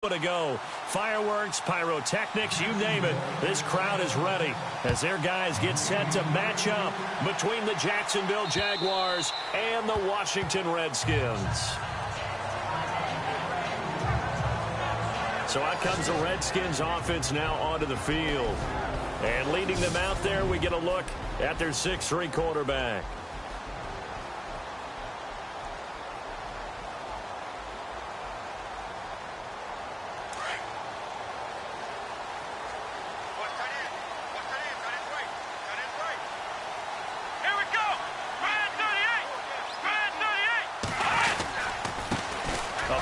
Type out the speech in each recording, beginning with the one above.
To go. Fireworks, pyrotechnics, you name it. This crowd is ready as their guys get set to match up between the Jacksonville Jaguars and the Washington Redskins. So out comes the Redskins offense now onto the field. And leading them out there, we get a look at their 6'3" quarterback.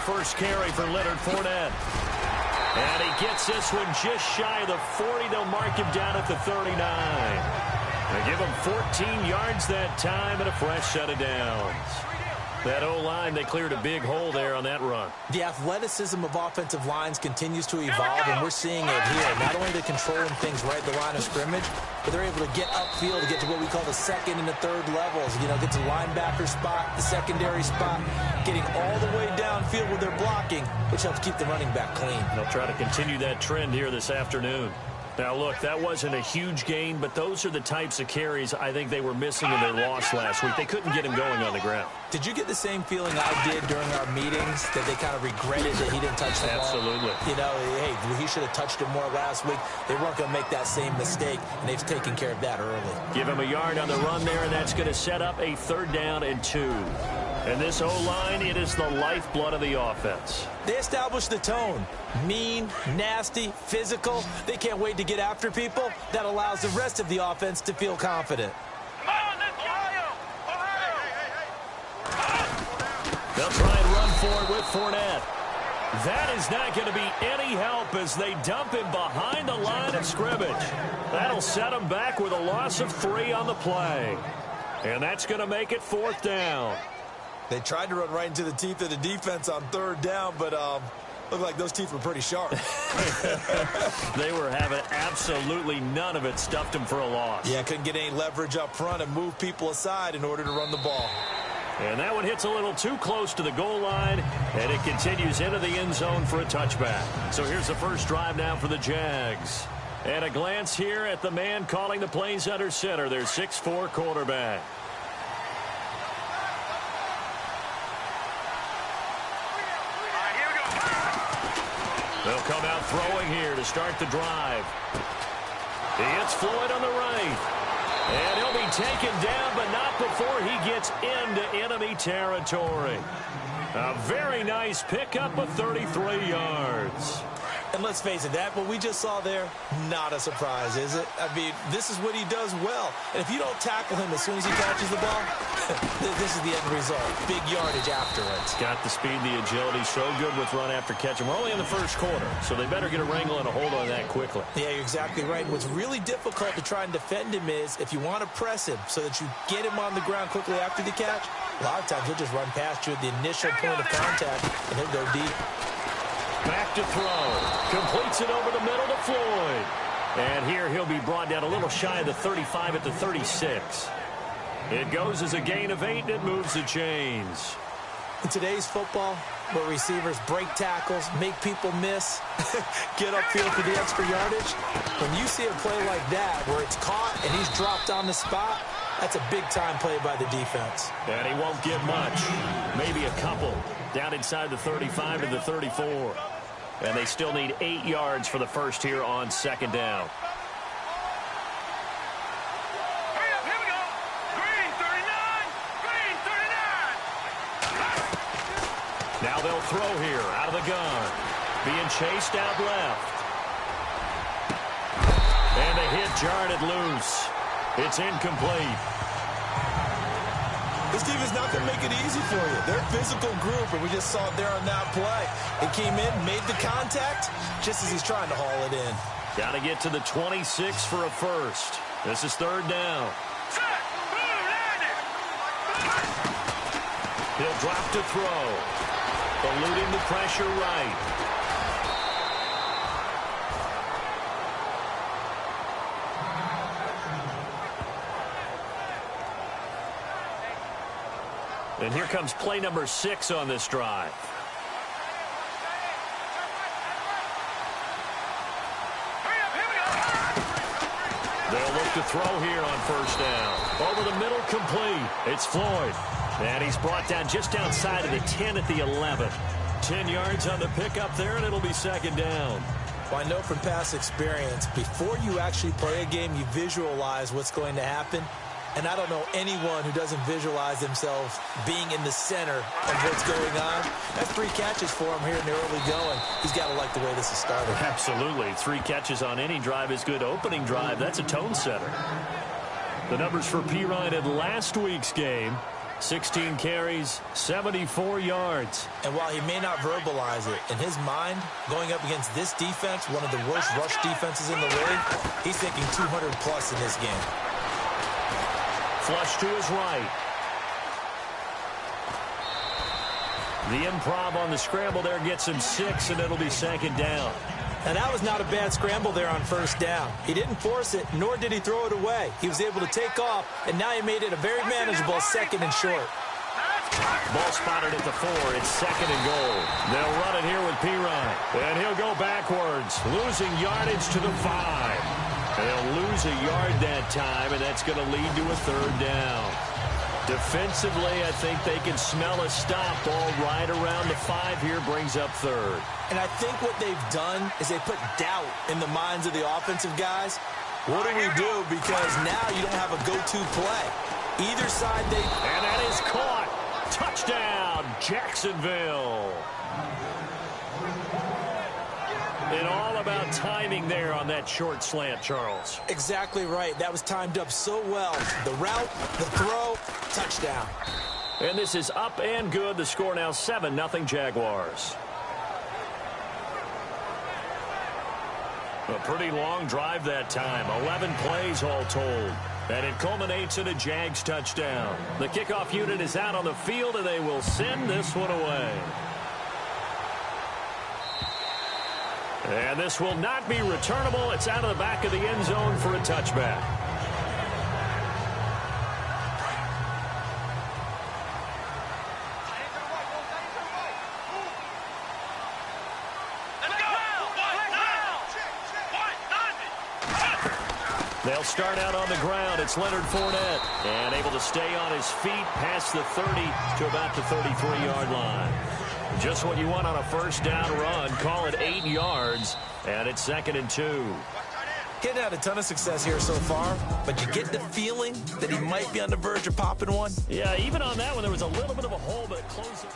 First carry for Leonard Fournette. And he gets this one just shy of the 40. They'll mark him down at the 39. They give him 14 yards that time and a fresh set of downs. That O-line, they cleared a big hole there on that run. The athleticism of offensive lines continues to evolve, and we're seeing it here. Not only are they controlling things right at the line of scrimmage, but they're able to get upfield to get to what we call the second and the third levels. You know, get to the linebacker spot, the secondary spot, getting all the way downfield with their blocking, which helps keep the running back clean. They'll try to continue that trend here this afternoon. Now, look, that wasn't a huge gain, but those are the types of carries I think they were missing in their loss last week. They couldn't get him going on the ground. Did you get the same feeling I did during our meetings, that they kind of regretted that he didn't touch the ball? Absolutely. You know, hey, he should have touched it more last week. They weren't going to make that same mistake, and they've taken care of that early. Give him a yard on the run there, and that's going to set up a 3rd down and 2. And this O-line, it is the lifeblood of the offense. They established the tone. Mean, nasty, physical. They can't wait to get after people. That allows the rest of the offense to feel confident. Come on, let's go! They'll try and run forward with Fournette. That is not going to be any help as they dump him behind the line of scrimmage. That'll set him back with a loss of 3 on the play. And that's going to make it 4th down. They tried to run right into the teeth of the defense on 3rd down, but looked like those teeth were pretty sharp. They were having absolutely none of it. Stuffed them for a loss. Yeah, couldn't get any leverage up front and move people aside in order to run the ball. And that one hits a little too close to the goal line, and it continues into the end zone for a touchback. So here's the first drive now for the Jags. And a glance here at the man calling the plays under center, their 6'4" quarterback. They'll come out throwing here to start the drive. He hits Floyd on the right. And he'll be taken down, but not before he gets into enemy territory. A very nice pickup of 33 yards. And let's face it, that what we just saw there, not a surprise, is it? I mean, this is what he does well. And if you don't tackle him as soon as he catches the ball, this is the end result. Big yardage after it. Got the speed, the agility, so good with run after catch. And we're only in the first quarter, so they better get a wrangle and a hold on that quickly. Yeah, you're exactly right. What's really difficult to try and defend him is if you want to press him so that you get him on the ground quickly after the catch, a lot of times he'll just run past you at the initial point of contact, and he'll go deep. Back to throw. Completes it over the middle to Floyd. And here he'll be brought down a little shy of the 35 at the 36. It goes as a gain of 8, and it moves the chains. In today's football, where receivers break tackles, make people miss, get upfield for the extra yardage, when you see a play like that where it's caught and he's dropped on the spot, that's a big-time play by the defense. And he won't get much. Maybe a couple. Down inside the 35 to the 34. And they still need 8 yards for the first here on 2nd down. Hurry up, here we go. Green 39. Green 39. Now they'll throw here out of the gun. Being chased out left. And the hit jarred it loose. It's incomplete. This team is not going to make it easy for you. They're a physical group, and we just saw it there on that play. It came in, made the contact, just as he's trying to haul it in. Got to get to the 26 for a first. This is 3rd down. Set. Boom, landed. He'll drop to throw. Eluding the pressure right. And here comes play number 6 on this drive. They'll look to throw here on first down. Over the middle, complete. It's Floyd. And he's brought down just outside of the 10 at the 11. 10 yards on the pickup there, and it'll be second down. Well, I know from past experience, before you actually play a game, you visualize what's going to happen. And I don't know anyone who doesn't visualize themselves being in the center of what's going on. That's 3 catches for him here in the early going. He's got to like the way this is started. Absolutely. 3 catches on any drive is good. Opening drive, that's a tone setter. The numbers for Pirine in last week's game: 16 carries, 74 yards. And while he may not verbalize it, in his mind, going up against this defense, one of the worst rush defenses in the league, he's thinking 200-plus in this game. Flush to his right. The improv on the scramble there gets him 6, and it'll be second down. And that was not a bad scramble there on first down. He didn't force it, nor did he throw it away. He was able to take off, and now he made it a very manageable second and short. Ball spotted at the 4. It's second and goal. They'll run it here with Pirine. And he'll go backwards, losing yardage to the 5. They'll lose a yard that time, and that's going to lead to a third down. Defensively, I think they can smell a stop. Ball right around the 5 here, brings up third. And I think what they've done is they put doubt in the minds of the offensive guys. What do we do? Because now you don't have a go-to play. Either side they... And that is caught. Touchdown, Jacksonville. And all about timing there on that short slant, Charles. Exactly right. That was timed up so well. The route, the throw, touchdown. And this is up and good. The score now 7-0 Jaguars. A pretty long drive that time. 11 plays all told. And it culminates in a Jags touchdown. The kickoff unit is out on the field, and they will send this one away. And this will not be returnable. It's out of the back of the end zone for a touchback. They'll start out on the ground. It's Leonard Fournette. And able to stay on his feet past the 30 to about the 33-yard line. Just what you want on a first down run. Call it 8 yards. And it's 2nd and 2. Getting had a ton of success here so far, but you get the feeling that he might be on the verge of popping one. Yeah, even on that one, there was a little bit of a hole, but it closed it.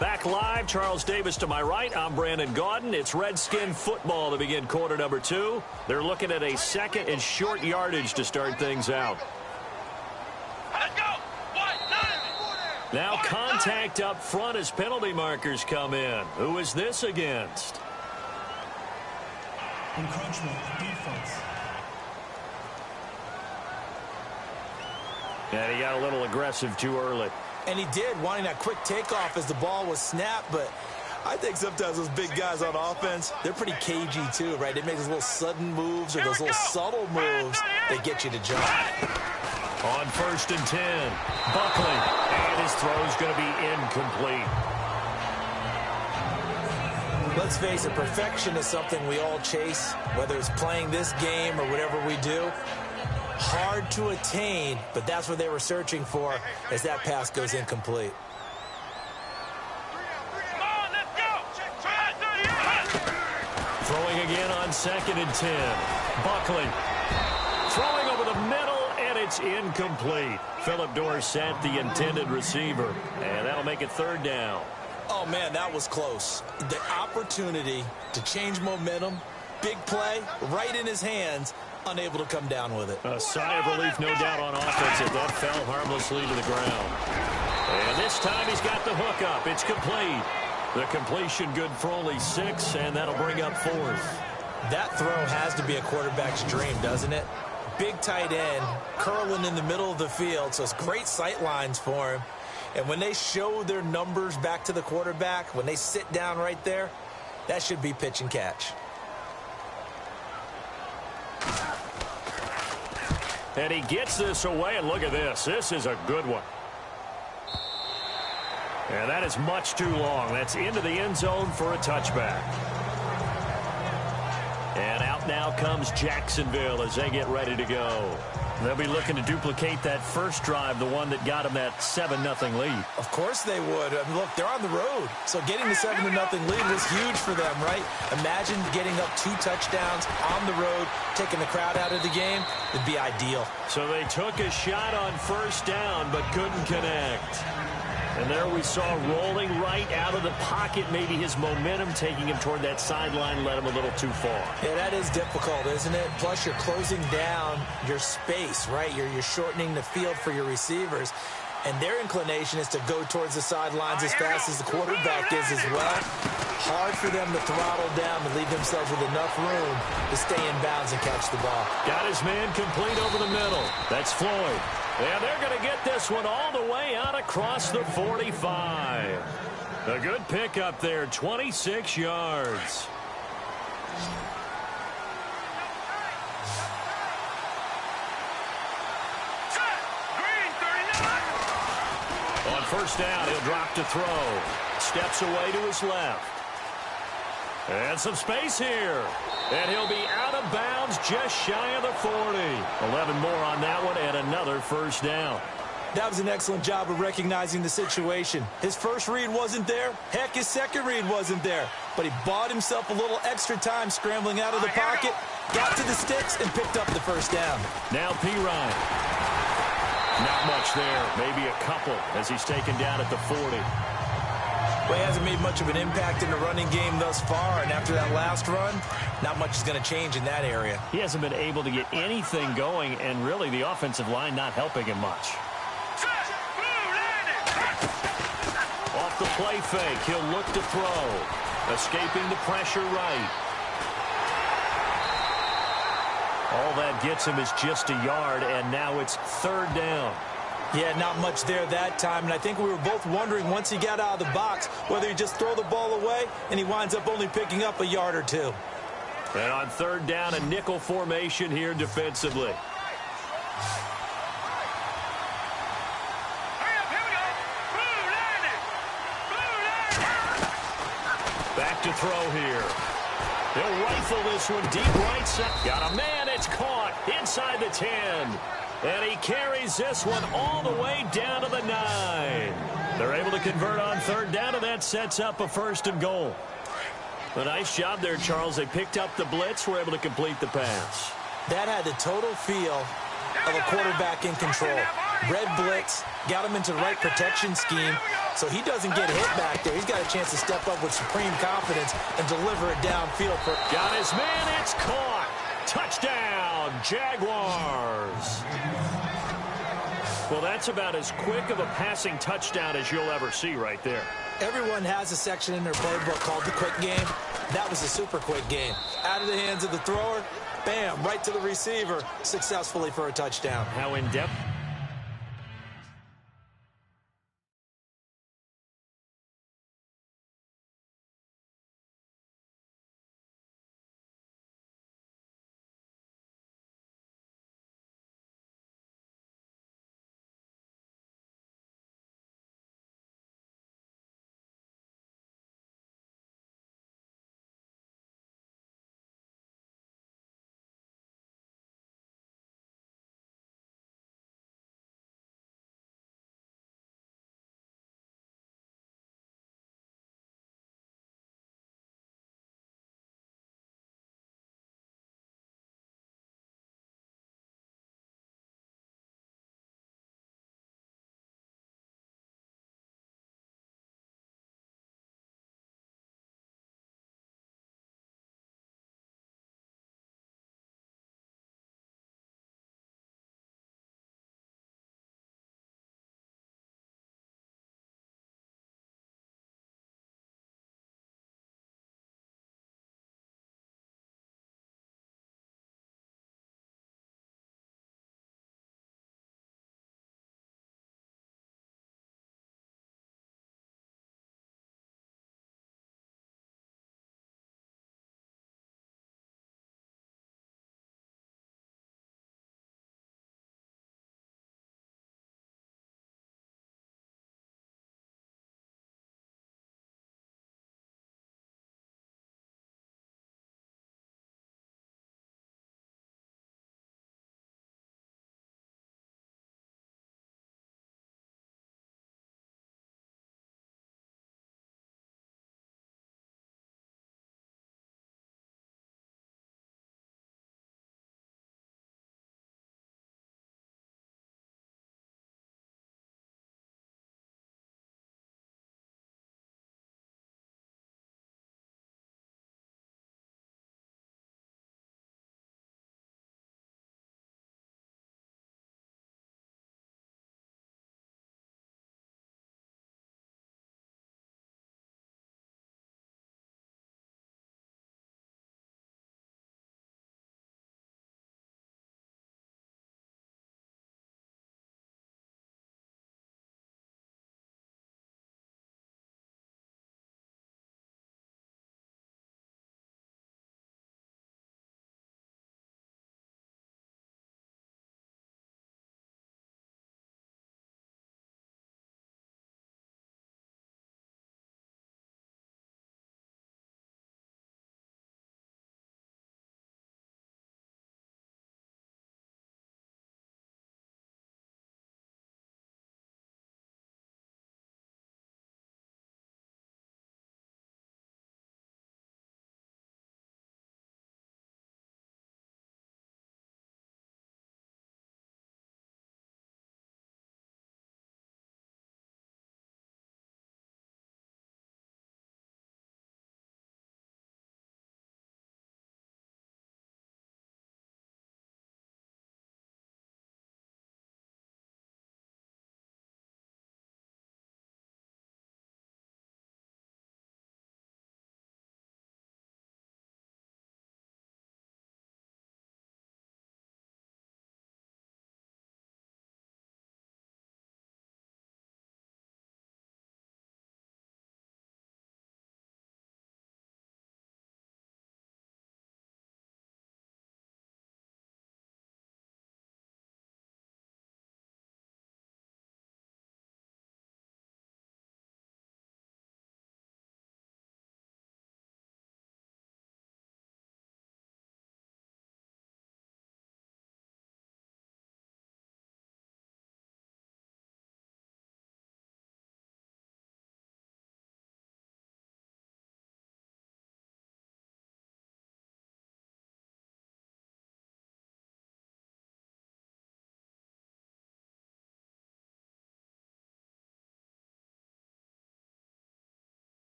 Back live, Charles Davis to my right. I'm Brandon Gaudin. It's Redskin football to begin quarter number 2. They're looking at a second and short yardage to start things out. Let's go. Now contact up front as penalty markers come in. Who is this against? Encroachment defense. And he got a little aggressive too early. And he did, wanting that quick takeoff as the ball was snapped, but I think sometimes those big guys on offense, they're pretty cagey too, right? They make those little sudden moves or those little subtle moves that get you to jump. On 1st and 10, Buckley, and his throw's going to be incomplete. Let's face it, perfection is something we all chase, whether it's playing this game or whatever we do. Hard to attain, but that's what they were searching for as that pass goes incomplete. Come on, let's go. Throwing again on 2nd and 10. Buckley throwing over the middle, and it's incomplete. Philip Dorsett, the intended receiver, and that'll make it 3rd down. Oh, man, that was close. The opportunity to change momentum, big play, right in his hands, unable to come down with it. A sigh of relief, no doubt, on offense as that fell harmlessly to the ground. And this time he's got the hook up. It's complete. The completion good for only 6, and that'll bring up 4th. That throw has to be a quarterback's dream, doesn't it? Big tight end, curling in the middle of the field, so it's great sight lines for him. And when they show their numbers back to the quarterback, when they sit down right there, that should be pitch and catch. And he gets this away, and look at this. This is a good one. And that is much too long. That's into the end zone for a touchback. And out now comes Jacksonville as they get ready to go. They'll be looking to duplicate that first drive, the one that got them that 7-0 lead. Of course they would. I mean, look, they're on the road. So getting the 7-0 lead was huge for them, right? Imagine getting up 2 touchdowns on the road, taking the crowd out of the game. It'd be ideal. So they took a shot on first down, but couldn't connect. And there we saw rolling right out of the pocket, maybe his momentum taking him toward that sideline led him a little too far. Yeah, that is difficult, isn't it? Plus, you're closing down your space, right? You're shortening the field for your receivers. And their inclination is to go towards the sidelines as fast as the quarterback is as well. Hard for them to throttle down to leave themselves with enough room to stay in bounds and catch the ball. Got his man complete over the middle. That's Floyd. And they're going to get this one all the way out across the 45. A good pickup there, 26 yards. On first down, he'll drop to throw. Steps away to his left. And some space here. And he'll be out of bounds just shy of the 40. 11 more on that one and another first down. That was an excellent job of recognizing the situation. His first read wasn't there. Heck, his second read wasn't there. But he bought himself a little extra time scrambling out of the pocket, got to the sticks, and picked up the first down. Now P. Ryan. Not much there. Maybe a couple as he's taken down at the 40. Well, he hasn't made much of an impact in the running game thus far, and after that last run, not much is going to change in that area. He hasn't been able to get anything going, and really the offensive line not helping him much. Off the play fake, he'll look to throw. Escaping the pressure right. All that gets him is just a yard, and now it's third down. Yeah, not much there that time, and I think we were both wondering once he got out of the box whether he'd just throw the ball away, and he winds up only picking up a yard or two. And on third down, a nickel formation here defensively. Back to throw here. He'll rifle this one deep right side. Got a man, it's caught inside the 10. And he carries this one all the way down to the 9. They're able to convert on third down, and that sets up a 1st and goal. A nice job there, Charles. They picked up the blitz, were able to complete the pass. That had the total feel of a quarterback in control. Red blitz, got him into the right protection scheme, so he doesn't get hit back there. He's got a chance to step up with supreme confidence and deliver it downfield. Got his man, it's caught. Touchdown, Jaguars. Well, that's about as quick of a passing touchdown as you'll ever see right there. Everyone has a section in their playbook called the quick game. That was a super quick game. Out of the hands of the thrower, bam, right to the receiver, successfully for a touchdown. How in-depth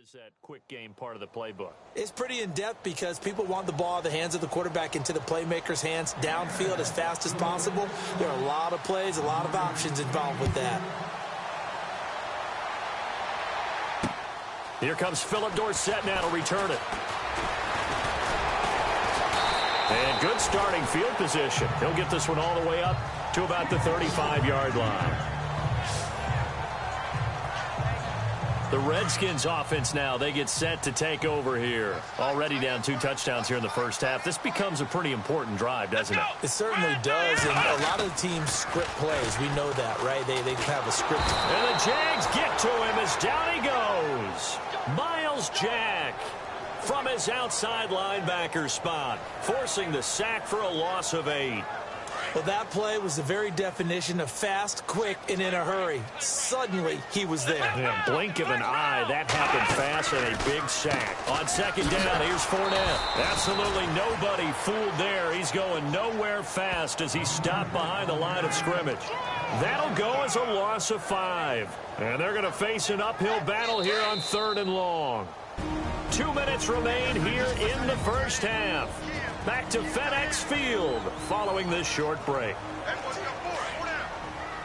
is that quick game part of the playbook? It's pretty in-depth because people want the ball in the hands of the quarterback into the playmaker's hands downfield as fast as possible. There are a lot of plays, a lot of options involved with that. Here comes Philip Dorsett now to return it. And good starting field position. He'll get this one all the way up to about the 35-yard line. The Redskins offense now, they get set to take over here. Already down 2 touchdowns here in the first half. This becomes a pretty important drive, doesn't it? It certainly does, and a lot of the teams script plays. We know that, right? They have a script. And the Jags get to him as down he goes. Miles Jack from his outside linebacker spot, forcing the sack for a loss of 8. Well, that play was the very definition of fast, quick, and in a hurry. Suddenly, he was there. Yeah, blink of an eye, that happened fast and a big sack. On second down, here's Fournette. Absolutely nobody fooled there. He's going nowhere fast as he stopped behind the line of scrimmage. That'll go as a loss of 5. And they're going to face an uphill battle here on 3rd and long. 2 minutes remain here in the first half. Back to FedEx Field following this short break.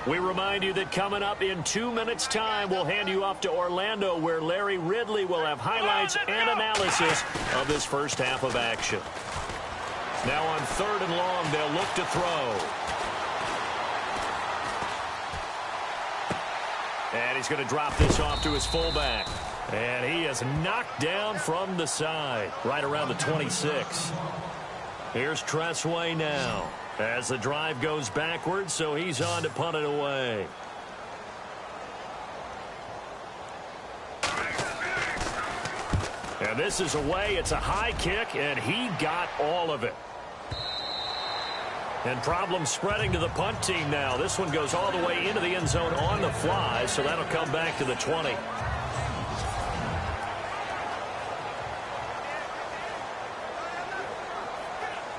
We remind you that coming up in 2 minutes' time, we'll hand you off to Orlando, where Larry Ridley will have highlights and analysis of this first half of action. Now on 3rd and long, they'll look to throw. And he's going to drop this off to his fullback. And he is knocked down from the side, right around the 26. Here's Tressway now as the drive goes backwards, so he's on to punt it away. And this is away. It's a high kick, and he got all of it. And problems spreading to the punt team now. This one goes all the way into the end zone on the fly, so that'll come back to the 20.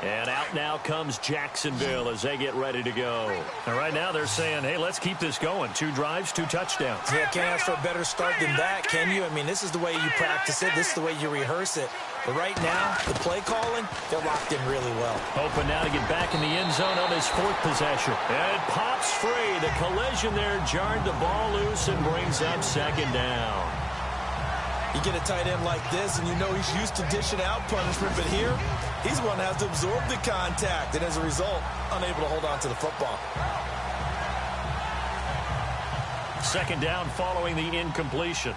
And out now comes Jacksonville as they get ready to go. And right now they're saying, hey, let's keep this going. 2 drives, 2 touchdowns. Yeah, can't ask for a better start than that, can you? I mean, this is the way you practice it. This is the way you rehearse it. But right now, the play calling, they're locked in really well. Hoping now to get back in the end zone on his 4th possession. And it pops free. The collision there jarred the ball loose and brings up 2nd down. You get a tight end like this, and you know he's used to dishing out punishment, but here, he's the one that has to absorb the contact, and as a result, unable to hold on to the football. 2nd down following the incompletion.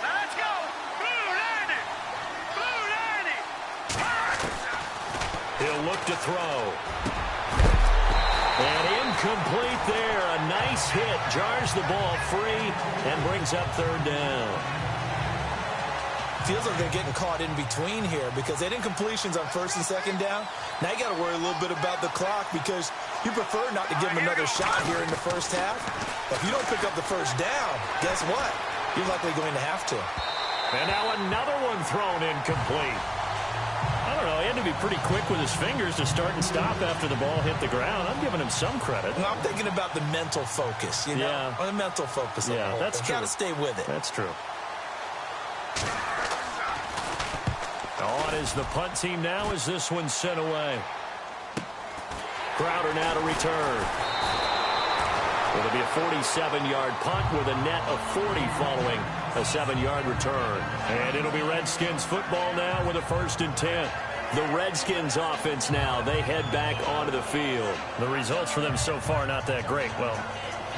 Let's go! Blue landing! Blue landing! He'll look to throw. And incomplete there. A nice hit. Jars the ball free and brings up 3rd down. Feels like they're getting caught in between here because they didn't completions on 1st and 2nd down. Now you got to worry a little bit about the clock because you prefer not to give them another shot here in the first half. But if you don't pick up the 1st down, guess what? You're likely going to have to. And now another one thrown incomplete. I don't know. He had to be pretty quick with his fingers to start and stop after the ball hit the ground. I'm giving him some credit. Well, I'm thinking about the mental focus, you know? Yeah. Or the mental focus. Yeah, that's true. Got to stay with it. That's true. On is the punt team now as this one's sent away. Crowder now to return. It'll be a 47-yard punt with a net of 40 following a 7-yard return. And it'll be Redskins football now with a 1st and 10. The Redskins offense now, they head back onto the field. The results for them so far not that great. Well,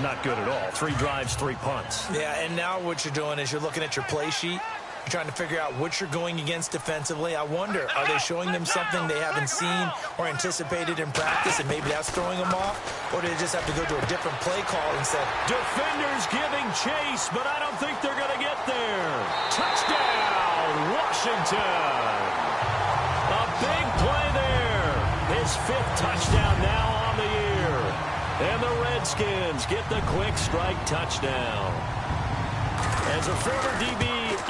not good at all. 3 drives, 3 punts. Yeah, and now what you're doing is you're looking at your play sheet. You're trying to figure out what you're going against defensively. I wonder, are they showing them something they haven't seen or anticipated in practice, and maybe that's throwing them off? Or do they just have to go to a different play call and say, defenders giving chase, but I don't think they're going to get there. Touchdown, Washington. A big play there. His 5th touchdown now on the year. And the Redskins get the quick strike touchdown. As a former DB,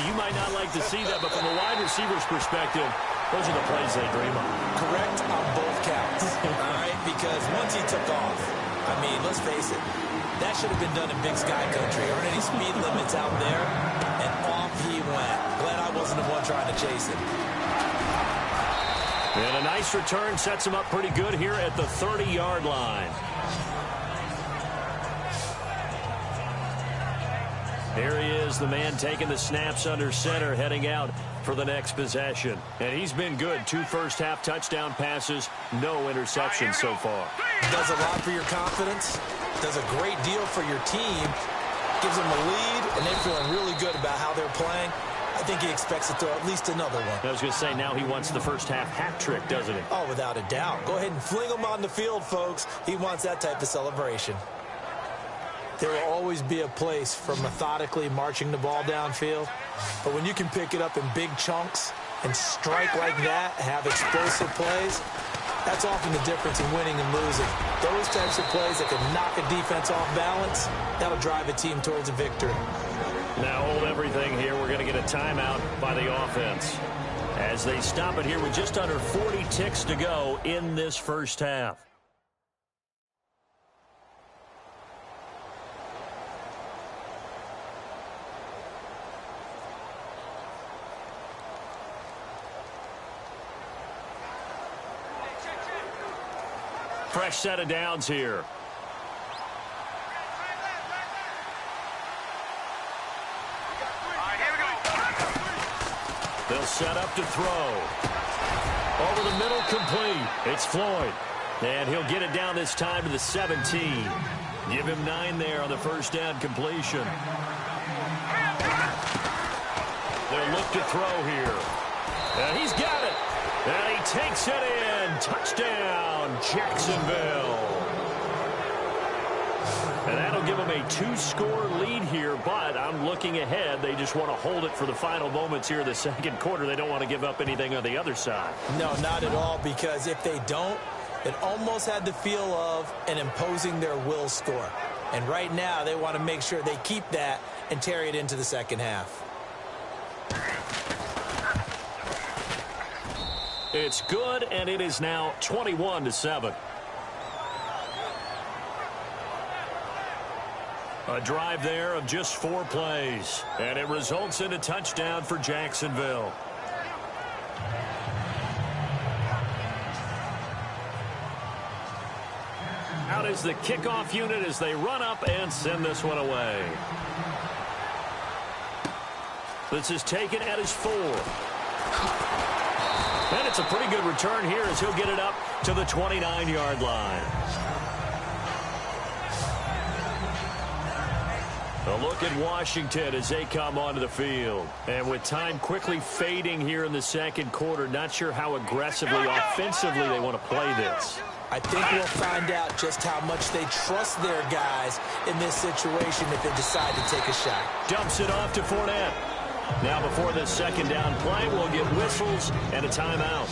you might not like to see that, but from a wide receiver's perspective, those are the plays they dream of. correct on both counts, all right? Because once he took off, I mean, let's face it, that should have been done in Big Sky Country. Aren't any speed limits out there? And off he went. Glad I wasn't the one trying to chase him. And a nice return sets him up pretty good here at the 30-yard line. Here he is, the man taking the snaps under center, heading out for the next possession. And he's been good. 2 first-half touchdown passes, no interceptions so far. Does a lot for your confidence, does a great deal for your team, gives them a lead, and they're feeling really good about how they're playing. I think he expects to throw at least another one. I was going to say, now he wants the first-half hat trick, doesn't he? Oh, without a doubt. Go ahead and fling him on the field, folks. He wants that type of celebration. There will always be a place for methodically marching the ball downfield. But when you can pick it up in big chunks and strike like that, have explosive plays, that's often the difference in winning and losing. Those types of plays that can knock a defense off balance, that'll drive a team towards a victory. Now hold everything here. We're going to get a timeout by the offense as they stop it here with just under 40 ticks to go in this first half. Fresh set of downs here. They'll set up to throw. Over the middle, complete. It's Floyd. And he'll get it down this time to the 17. Give him 9 there on the first down completion. They'll look to throw here. And he's got it. And he takes it in. Touchdown, Jacksonville. And that'll give them a 2-score lead here, but I'm looking ahead. They just want to hold it for the final moments here in the second quarter. They don't want to give up anything on the other side. No, not at all, because if they don't, it almost had the feel of an imposing their will score. And right now, they want to make sure they keep that and carry it into the second half. It's good, and it is now 21-7. A drive there of just 4 plays, and it results in a touchdown for Jacksonville. Out is the kickoff unit as they run up and send this one away. This is taken at his 4. And it's a pretty good return here as he'll get it up to the 29-yard line. A look at Washington as they come onto the field. And with time quickly fading here in the second quarter, not sure how aggressively, offensively they want to play this. I think we'll find out just how much they trust their guys in this situation if they decide to take a shot. Dumps it off to Fournette. Now before this second down play, we'll get whistles and a timeout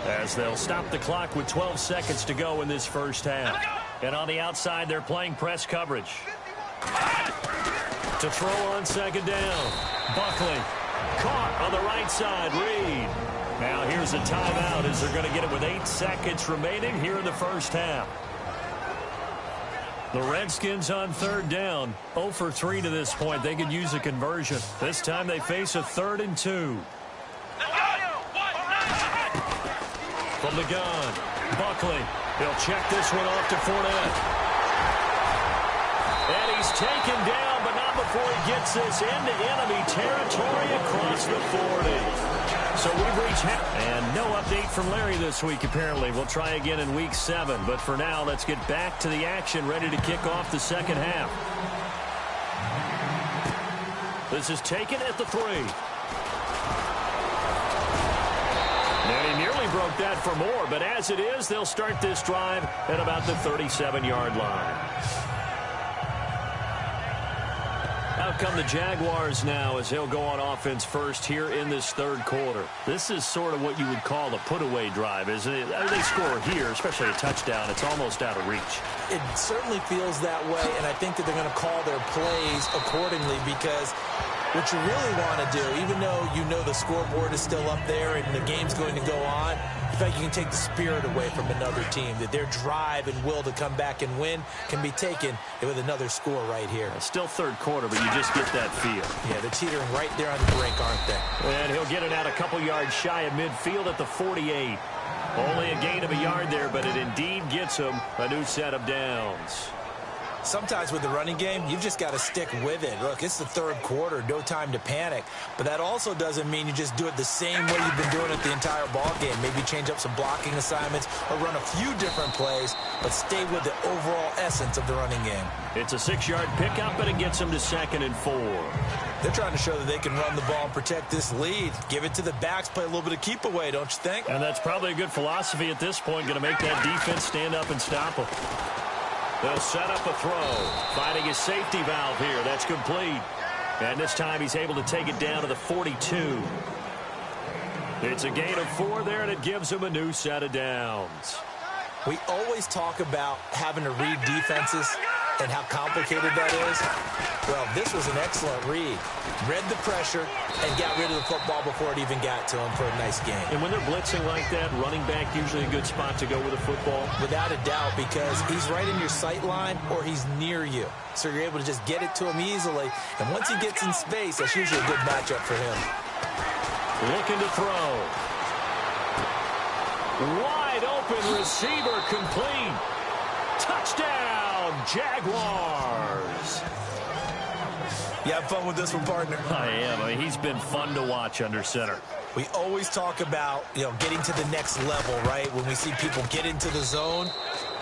as they'll stop the clock with 12 seconds to go in this first half. And on the outside, they're playing press coverage. To throw on second down. Buckley caught on the right side. Reed. Now here's a timeout as they're going to get it with 8 seconds remaining here in the first half. The Redskins on third down. 0 for 3 to this point. They could use a conversion. This time they face a 3rd and 2. From the gun, Buckley. He'll check this one off to Fournette. And he's taken down, but not before he gets this into enemy territory across the 40. So we've reached half. And no update from Larry this week, apparently. We'll try again in week 7. But for now, let's get back to the action, ready to kick off the second half. This is taken at the 3. And he nearly broke that for more. But as it is, they'll start this drive at about the 37-yard line. Out come the Jaguars now as they'll go on offense first here in this third quarter. This is sort of what you would call a put-away drive, isn't it? They score here, especially a touchdown. It's almost out of reach. It certainly feels that way, and I think that they're going to call their plays accordingly because what you really want to do, even though you know the scoreboard is still up there and the game's going to go on, I feel like you can take the spirit away from another team, that their drive and will to come back and win can be taken with another score right here. It's still third quarter, but you just get that feel. Yeah, they're teetering right there on the brink, aren't they? And he'll get it out a couple yards shy of midfield at the 48. Only a gain of a yard there, but it indeed gets him a new set of downs. Sometimes with the running game, you've just got to stick with it. Look, it's the third quarter, no time to panic. But that also doesn't mean you just do it the same way you've been doing it the entire ball game. Maybe change up some blocking assignments or run a few different plays, but stay with the overall essence of the running game. It's a 6-yard pickup, but it gets them to 2nd and 4. They're trying to show that they can run the ball and protect this lead. Give it to the backs, play a little bit of keep away, don't you think? And that's probably a good philosophy at this point, going to make that defense stand up and stop them. They'll set up a throw, finding his safety valve here. That's complete. And this time he's able to take it down to the 42. It's a gain of 4 there, and it gives him a new set of downs. We always talk about having to read defenses and how complicated that is. Well, this was an excellent read. Read the pressure and got rid of the football before it even got to him for a nice game. And when they're blitzing like that, running back usually a good spot to go with a football? Without a doubt, because he's right in your sight line or he's near you. So you're able to just get it to him easily. And once he gets in space, that's usually a good matchup for him. Looking to throw. Wide open receiver complete. Touchdown, Jaguars. You have fun with this one, partner? I am. I mean, he's been fun to watch under center. We always talk about, getting to the next level, right? When we see people get into the zone,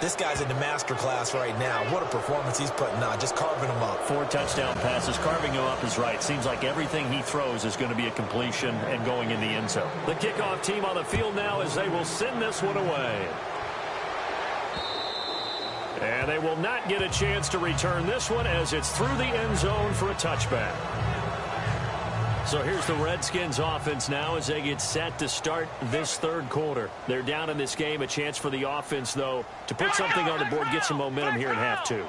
this guy's in the master class right now. What a performance he's putting on, just carving them up. 4 touchdown passes. Carving him up is right. Seems like everything he throws is going to be a completion and going in the end zone. The kickoff team on the field now as they will send this one away. And they will not get a chance to return this one as it's through the end zone for a touchback. So here's the Redskins offense now as they get set to start this third quarter. They're down in this game. A chance for the offense, though, to put something on the board, get some momentum here in half 2.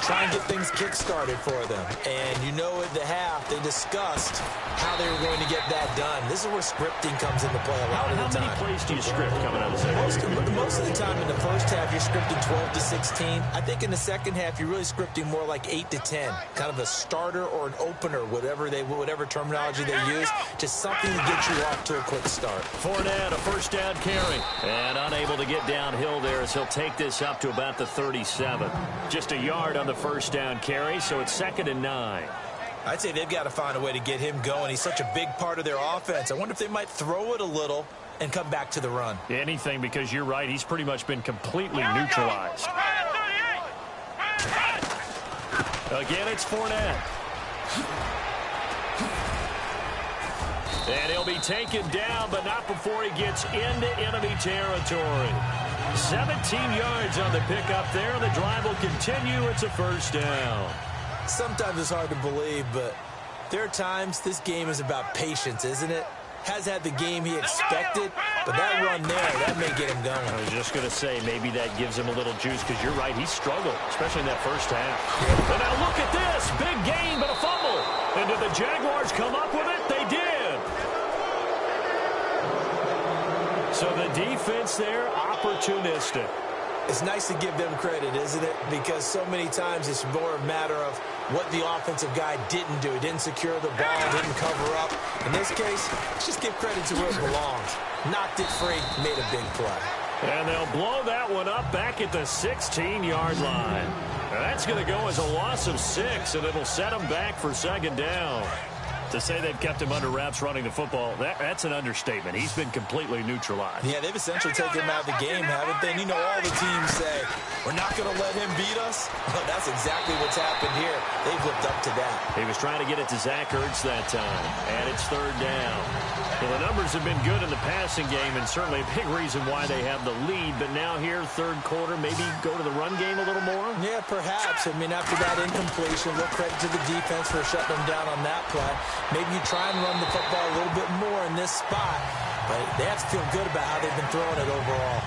Try and get things kick-started for them. And at the half, they discussed how they were going to get that done. This is where scripting comes into play a lot of the time. How many plays do you script coming out of the second? Most of the time in the first half, you're scripting 12 to 16. I think in the second half, you're really scripting more like 8 to 10. Kind of a starter or an opener, whatever terminology they use. Just something to get you off to a quick start. Fournette, a first down carry. And unable to get downhill there as he'll take this up to about the 37. Just a yard on the first down carry, so it's 2nd and 9. I'd say they've got to find a way to get him going. He's such a big part of their offense. I wonder if they might throw it a little and come back to the run. Anything, because you're right. He's pretty much been completely neutralized. Again, it's Fournette. And he'll be taken down, but not before he gets into enemy territory. 17 yards on the pickup there. The drive will continue. It's a first down. Sometimes it's hard to believe, but there are times this game is about patience, isn't it? Has had the game he expected, but that run there, that may get him going. I was just going to say, maybe that gives him a little juice, because you're right, he struggled, especially in that first half. And now look at this. Big gain, but a fumble. And did the Jaguars come up with it? They did. So the defense there, opportunistic. It's nice to give them credit, isn't it? Because so many times it's more a matter of what the offensive guy didn't do. He didn't secure the ball, didn't cover up. In this case, let's just give credit to where it belongs. Knocked it free, made a big play. And they'll blow that one up back at the 16-yard line. Now that's going to go as a loss of 6, and it'll set them back for 2nd down. To say they've kept him under wraps running the football, that's an understatement. He's been completely neutralized. Yeah, they've essentially taken him out of the game, haven't they? And all the teams say, we're not going to let him beat us. Well, that's exactly what's happened here. They've lived up to that. He was trying to get it to Zach Ertz that time, and it's 3rd down. Well, the numbers have been good in the passing game, and certainly a big reason why they have the lead. But now here, third quarter, maybe go to the run game a little more? Yeah, perhaps. I mean, after that incompletion, we'll credit to the defense for shutting them down on that play. Maybe you try and run the football a little bit more in this spot, but they have to feel good about how they've been throwing it overall.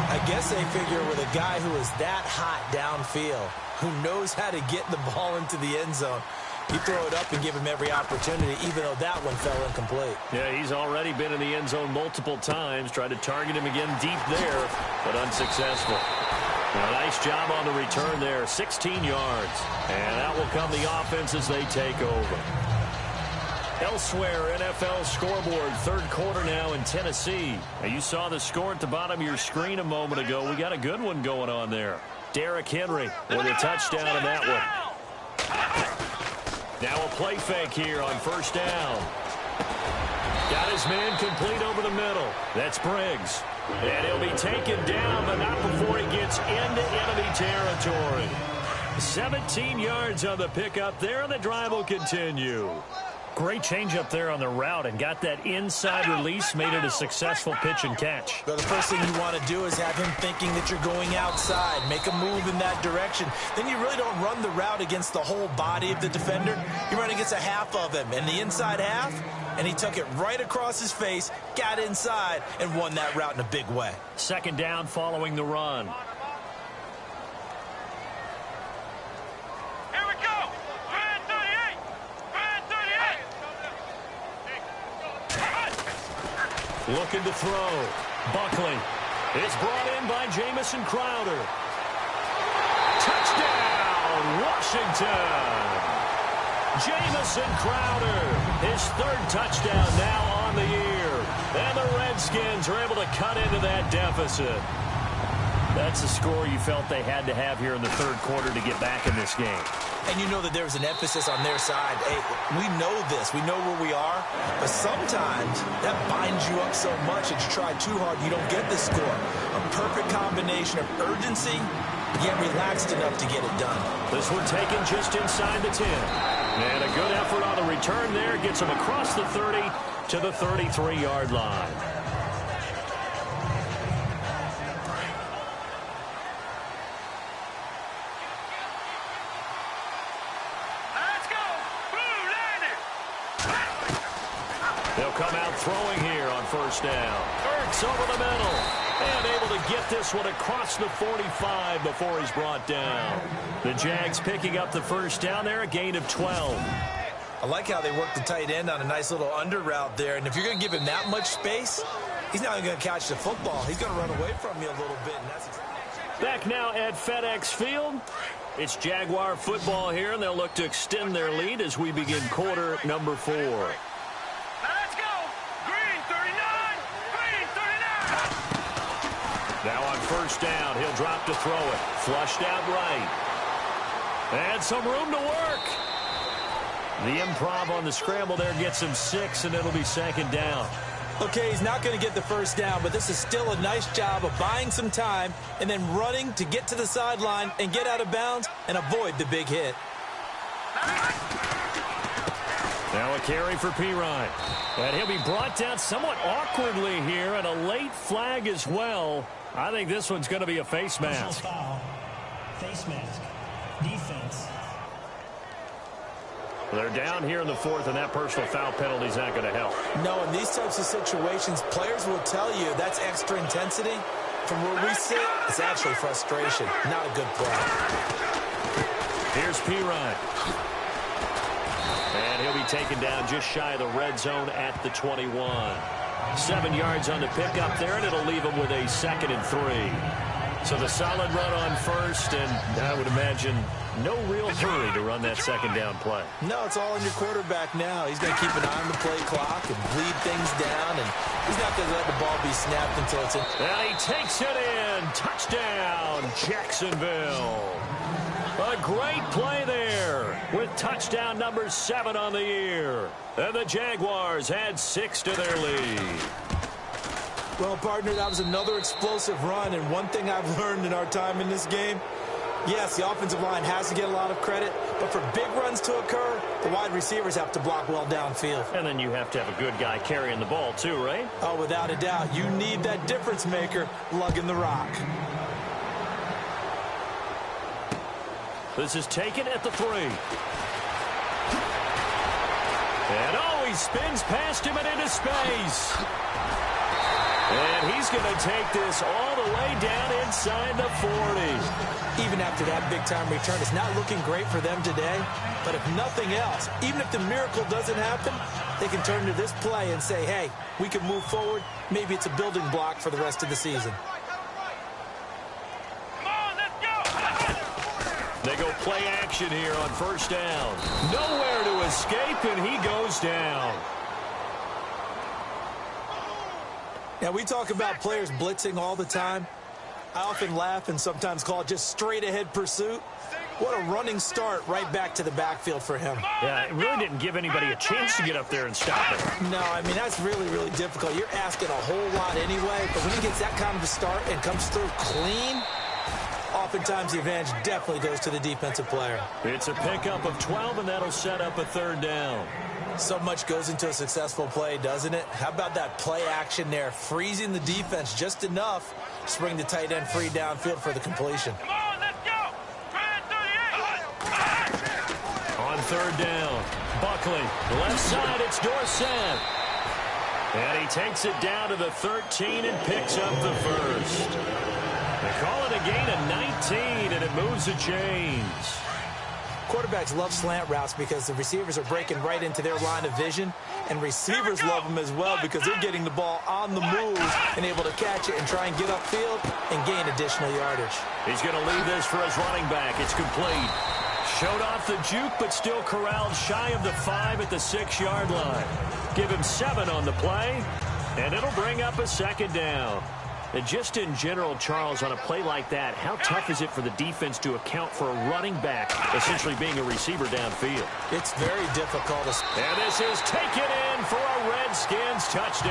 I guess they figure with a guy who is that hot downfield, who knows how to get the ball into the end zone, You throw it up and give him every opportunity, even though that one fell incomplete. Yeah, he's already been in the end zone multiple times. Tried to target him again deep there, but unsuccessful. Now, nice job on the return there, 16 yards. And out will come the offense as they take over. Elsewhere, NFL scoreboard, third quarter now in Tennessee. Now, you saw the score at the bottom of your screen a moment ago. We got a good one going on there. Derrick Henry with a touchdown in that one. Now a play fake here on first down. Got his man complete over the middle. That's Briggs. And he'll be taken down, but not before he gets into enemy territory. 17 yards on the pickup there, and the drive will continue. Great change up there on the route and got that inside release, made it a successful pitch and catch. But the first thing you want to do is have him thinking that you're going outside, make a move in that direction. Then you really don't run the route against the whole body of the defender. You run against a half of him, and the inside half, and he took it right across his face, got inside, and won that route in a big way. Second down following the run. Looking to throw. Buckley. It's brought in by Jamison Crowder. Touchdown, Washington. Jamison Crowder, his third touchdown now on the year. And the Redskins are able to cut into that deficit. That's the score you felt they had to have here in the third quarter to get back in this game. And you know that there's an emphasis on their side. Hey, we know this. We know where we are. But sometimes that binds you up so much that you try too hard, you don't get the score. A perfect combination of urgency, yet relaxed enough to get it done. This one taken just inside the 10. And a good effort on the return there. Gets him across the 30 to the 33-yard line. Come out throwing here on first down. Ertz over the middle. And able to get this one across the 45 before he's brought down. The Jags picking up the first down there, a gain of 12. I like how they work the tight end on a nice little under route there. And if you're going to give him that much space, he's not even going to catch the football. He's going to run away from you a little bit. And that's back now at FedEx Field. It's Jaguar football here, and they'll look to extend their lead as we begin quarter number 4. Now on first down, he'll drop to throw it. Flushed out right. And some room to work. The improv on the scramble there gets him 6, and it'll be second down. Okay, he's not going to get the first down, but this is still a nice job of buying some time and then running to get to the sideline and get out of bounds and avoid the big hit. Now a carry for Pirine. And he'll be brought down somewhat awkwardly here, and a late flag as well. I think this one's going to be a face mask. Foul. Face mask. Defense. They're down here in the 4th, and that personal foul penalty is not going to help. No, in these types of situations, players will tell you that's extra intensity. From where we sit, it's actually frustration. Not a good play. Here's Pirine. And he'll be taken down just shy of the red zone at the 21. 7 yards on the pickup there, and it'll leave him with a 2nd and 3. So the solid run on first, and I would imagine no real hurry to run that second down play. No, it's all in your quarterback now. He's going to keep an eye on the play clock and bleed things down, and he's not going to let the ball be snapped until it's in. And he takes it in. Touchdown, Jacksonville. A great play there with touchdown number 7 on the year. And the Jaguars add 6 to their lead. Well, partner, that was another explosive run, and one thing I've learned in our time in this game, yes, the offensive line has to get a lot of credit, but for big runs to occur, the wide receivers have to block well downfield. And then you have to have a good guy carrying the ball too, right? Oh, without a doubt. You need that difference maker lugging the rock. This is taken at the 3. And oh, he spins past him and into space. And he's going to take this all the way down inside the 40. Even after that big-time return, it's not looking great for them today. But if nothing else, even if the miracle doesn't happen, they can turn to this play and say, hey, we can move forward. Maybe it's a building block for the rest of the season. They go play action here on first down. Nowhere to escape, and he goes down. Now, we talk about players blitzing all the time. I often laugh and sometimes call it just straight-ahead pursuit. What a running start right back to the backfield for him. Yeah, it really didn't give anybody a chance to get up there and stop it. No, I mean, that's really, really difficult. You're asking a whole lot anyway, but when he gets that kind of a start and comes through clean, oftentimes the advantage definitely goes to the defensive player. It's a pickup of 12, and that'll set up a third down. So much goes into a successful play, doesn't it? How about that play action there, freezing the defense just enough to bring the tight end free downfield for the completion. Come on, let's go. On third down, Buckley, left side, it's Dorsett. And he takes it down to the 13 and picks up the first. They call it a gain of 19, and it moves the chains. Quarterbacks love slant routes because the receivers are breaking right into their line of vision, and receivers love them as well because they're getting the ball on the move and able to catch it and try and get upfield and gain additional yardage. He's going to leave this for his running back. It's complete. Showed off the juke, but still corralled shy of the 5 at the 6-yard line. Give him 7 on the play, and it'll bring up a second down. And just in general, Charles, on a play like that, how tough is it for the defense to account for a running back essentially being a receiver downfield? It's very difficult. And this is taken in for a Redskins touchdown.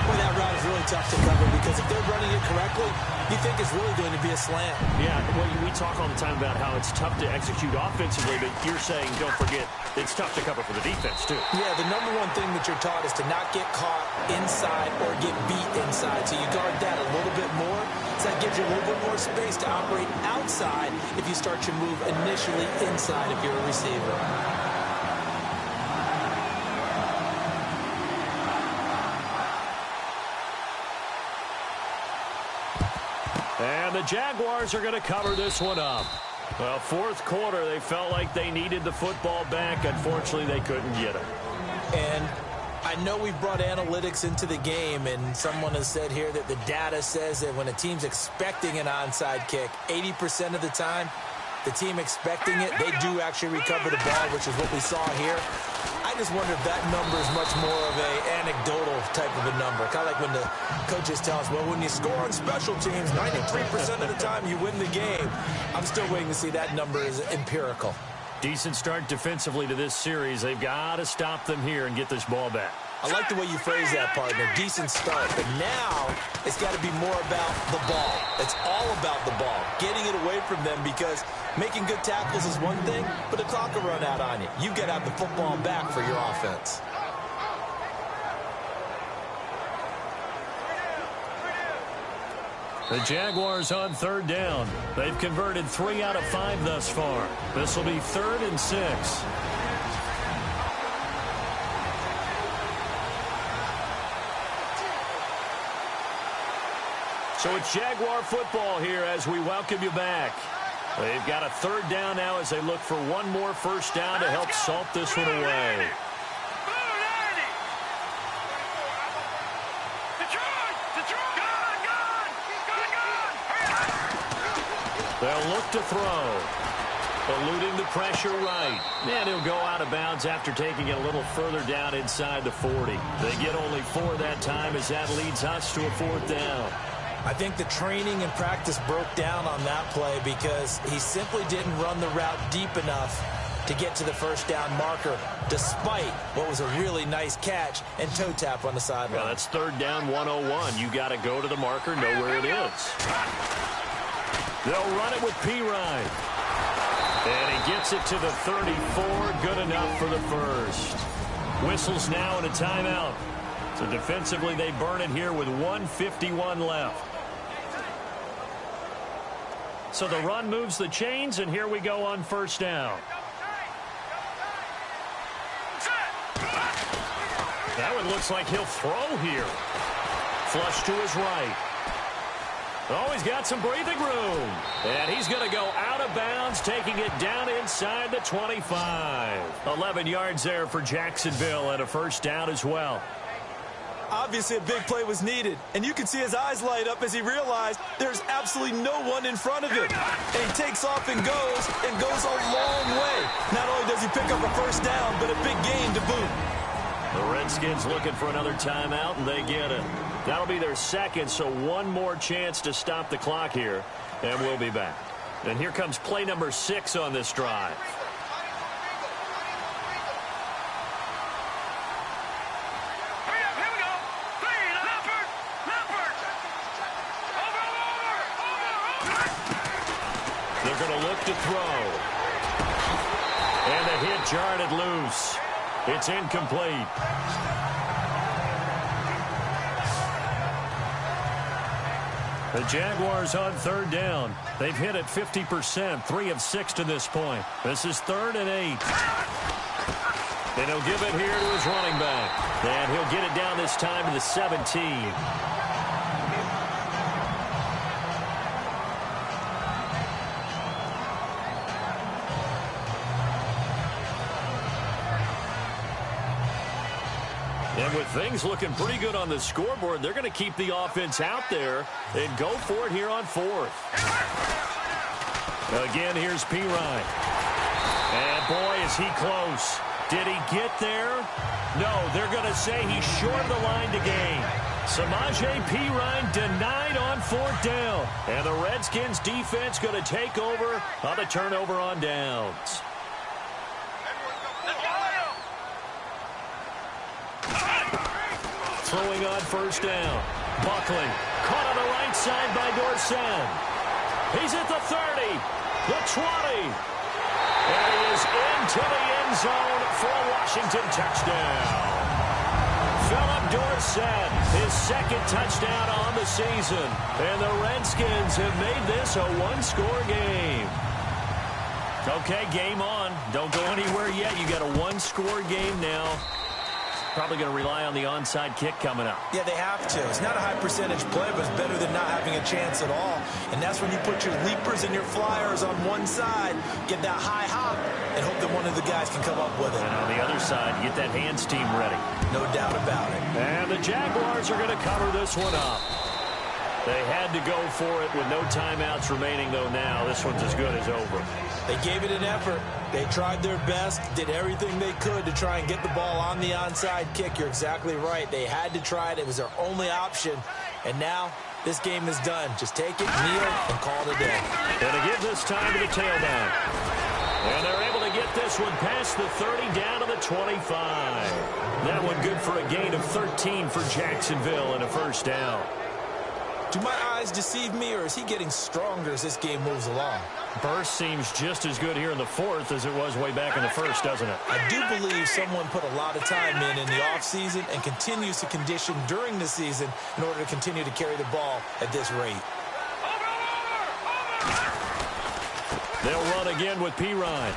Boy, that route is really tough to cover because if they're running it correctly, you think it's really going to be a slant. Yeah, well, we talk all the time about how it's tough to execute offensively, but you're saying, don't forget, it's tough to cover for the defense, too. Yeah, the number one thing that you're taught is to not get caught inside or get beat inside. So you guard that a little bit more. So that gives you a little bit more space to operate outside if you start your move initially inside if you're a receiver. And the Jaguars are going to cover this one up. Well, fourth quarter, they felt like they needed the football back. Unfortunately, they couldn't get it. And I know we've brought analytics into the game, and someone has said here that the data says that when a team's expecting an onside kick, 80% of the time, the team expecting it, they do actually recover the ball, which is what we saw here. I just wonder if that number is much more of an anecdotal type of a number. Kind of like when the coaches tell us, well, when you score on special teams, 93% of the time you win the game. I'm still waiting to see that number is empirical. Decent start defensively to this series. They've got to stop them here and get this ball back. I like the way you phrase that, partner. Decent start. But now it's got to be more about the ball. It's all about the ball. Getting it away from them because making good tackles is one thing, but the clock will run out on you. You've got to have the football back for your offense. The Jaguars on third down. They've converted 3 out of 5 thus far. This will be 3rd and 6. So it's Jaguar football here as we welcome you back. They've got a third down now as they look for one more first down to help salt this one away. They'll look to throw. Eluding the pressure right. And he'll go out of bounds after taking it a little further down inside the 40. They get only 4 that time as that leads us to a 4th down. I think the training and practice broke down on that play because he simply didn't run the route deep enough to get to the first down marker, despite what was a really nice catch and toe tap on the sideline. Well, that's 3rd down 101. You got to go to the marker, know where it is. They'll run it with P-Ryan. And he gets it to the 34. Good enough for the first. Whistles now and a timeout. So defensively, they burn it here with 1:51 left. So the run moves the chains, and here we go on first down. That one looks like he'll throw here. Flush to his right. Oh, he's got some breathing room. And he's going to go out of bounds, taking it down inside the 25. 11 yards there for Jacksonville and a first down as well. Obviously, a big play was needed, and you can see his eyes light up as he realized there's absolutely no one in front of him. And he takes off and goes a long way. Not only does he pick up a first down, but a big gain to boot. The Redskins looking for another timeout, and they get it. That'll be their second, so one more chance to stop the clock here, and we'll be back. And here comes play number 6 on this drive. Here we go. Green, Leopard. Over. They're going to look to throw. And the hit jarred it loose. It's incomplete. The Jaguars on third down. They've hit it 50%, 3 of 6 to this point. This is 3rd and 8. And he'll give it here to his running back. And he'll get it down this time to the 17. And with things looking pretty good on the scoreboard, they're going to keep the offense out there and go for it here on 4th. Again, here's P. Ryan. And boy, is he close. Did he get there? No, they're going to say he's short of the line to gain. Samaje P. Ryan denied on 4th down. And the Redskins defense going to take over on the turnover on downs. Throwing on first down. Buckley caught on the right side by Dorsett. He's at the 30, the 20. And he is into the end zone for a Washington touchdown. Philip Dorsett, his second touchdown on the season. And the Redskins have made this a one-score game. Okay, game on. Don't go anywhere yet. You got a one-score game now. Probably going to rely on the onside kick coming up. Yeah, they have to. It's not a high percentage play, but it's better than not having a chance at all. And that's when you put your leapers and your flyers on one side, get that high hop, and hope that one of the guys can come up with it. And on the other side, get that hands team ready. No doubt about it. And the Jaguars are going to cover this one up. They had to go for it with no timeouts remaining, though now this one's as good as over. They gave it an effort. They tried their best, did everything they could to try and get the ball on the onside kick. You're exactly right. They had to try it. It was their only option. And now this game is done. Just take it, kneel, and call it a day. And to give this time to the tailback. And they're able to get this one past the 30 down to the 25. That one good for a gain of 13 for Jacksonville and a first down. Do my eyes deceive me, or is he getting stronger as this game moves along? Burst seems just as good here in the 4th as it was way back in the 1st, doesn't it? I do believe someone put a lot of time in the offseason and continues to condition during the season in order to continue to carry the ball at this rate. They'll run again with P. Ryan.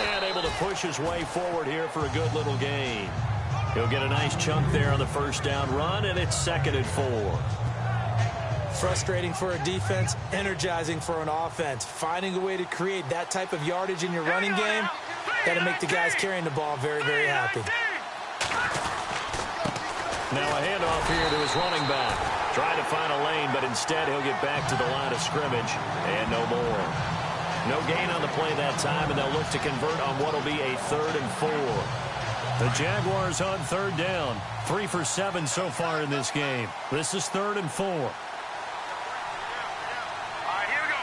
And able to push his way forward here for a good little gain. He'll get a nice chunk there on the first down run, and it's 2nd and 4. Frustrating for a defense, energizing for an offense. Finding a way to create that type of yardage in your running game, got to make the guys carrying the ball very, very happy. Now a handoff here to his running back. Trying to find a lane, but instead he'll get back to the line of scrimmage, and no more. No gain on the play that time, and they'll look to convert on what will be a 3rd and 4. The Jaguars on 3rd down. 3 for 7 so far in this game. This is 3rd and 4. All right, here we go.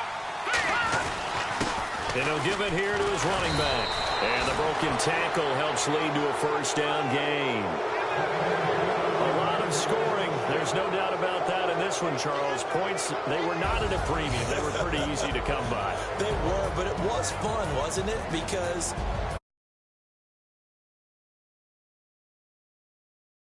And he'll give it here to his running back. And the broken tackle helps lead to a first down gain. A lot of scoring. There's no doubt about that in this one, Charles. Points, they were not at a premium. They were pretty easy to come by. They were, but it was fun, wasn't it? Because